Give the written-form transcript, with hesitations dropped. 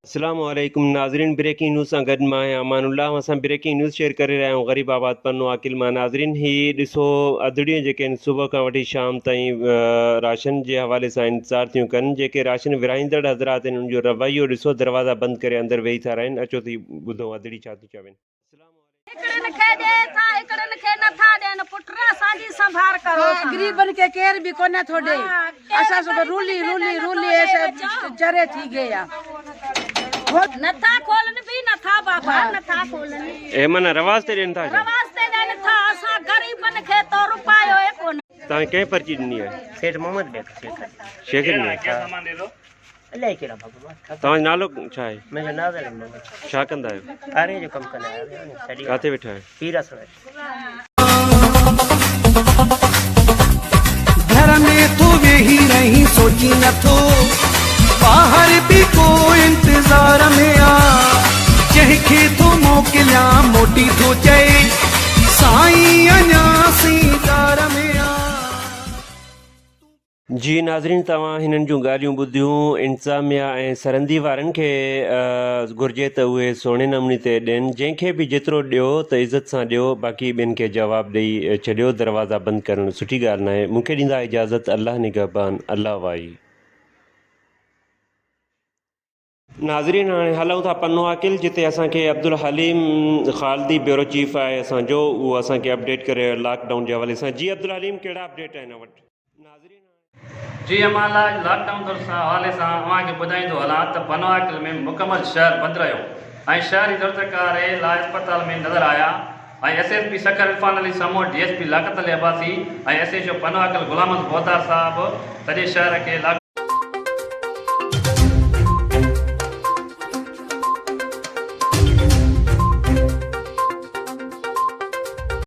अस्सलाम वालेकुम नाज़रीन, ब्रेकिंग न्यूज़ सां गॾु मां आहियां अमानुल्लाह। असां ब्रेकिंग न्यूज़ शेयर करे रहिया आहियूं ग़रीबाबाद पन्नो आकिल मां। नाज़रीन, ही ॾिसो अदड़ियूं जेके आहिनि सुबुह खां वठी शाम ताईं राशन जे हवाले सां इंतज़ारु थियूं कनि। जेके राशन विराईंदड़ हज़रात आहिनि उनजो रवैयो ॾिसो, दरवाज़ा बंदि करे अंदरि वेही था रहनि। अचो थी ॿुधो अदड़ी छा थी चवनि। हिकड़न खे ॾे था, हिकड़न खे नथा ॾियनि। पुटरा साडी संभार करो। गरीबन के केर भी कोने थोड़े असा सब रूली रूली रूली ऐसे जरे थी गया। नथा खोलन भी नथा बाबा, नथा खोलन। ए मना रवाज ते ॾियनि था छा? रवाज ते ॾियनि था। असां गरीबन खे तो रुपायो ए कोन। तव्हां कंहिं पर्ची ॾिनी आहे? सेठ मोहम्मद बेग शेख ॾिनी आहे? अलाए कहिड़ा भॻवान तव्हांजो नालो छा आहे? मुंहिंजो नाज़ अली मोहम्मद छा कंदा आहियो? आरे जो कमु कंदा आहियूं। किथे वेठा आहियो? पीरस में घर में तू वेही नहीं सोची न थो, बाहर भी को इंतजार में आ। जंहिंखे तो मोकिलिया मोटी थो चए, साईं अञा सीकार में आ। जी नाज़रीन, तव्हां हिननि जूं ॻाल्हियूं ॿुधियूं। इंतिज़ामिया ऐं सरहंदी वारनि खे घुरिजे त उहे सुहिणे नमूने ते ॾियनि। जंहिंखे बि जेतिरो ॾियो त इज़त सां ॾियो, बाक़ी ॿियनि खे जवाबु ॾेई छॾियो। दरवाज़ा बंदि करणु सुठी ॻाल्हि न आहे। मूंखे ॾींदा इजाज़त अल्लाह निगहबान, अल्लाह वाई। नाज़रीन, हाणे हलूं था पन्नो आकिल, जिते असांखे अब्दुल हलीम ख़ालदी ब्यूरो चीफ आहे असांजो, उहो असांखे अपडेट करे लॉकडाउन जे हवाले सां। जी अब्दुल हलीम, कहिड़ा अपडेट आहिनि वटि? नाज़रीन जी अमाला, लॉकडाउन सां हवाले सां तव्हांखे ॿुधाईंदो हलां त पन्नो आकिल में मुकमल शहर बंदि रहियो ऐं शहरी दस्तकार इलाज अस्पताल में नज़र आया। ऐं SSP सखर इरफान अली समूह, DSP लाकत अली अब्बासी ऐं SHO पन्नो आकिल गुलाम बोहतार साहब सॼे शहर खे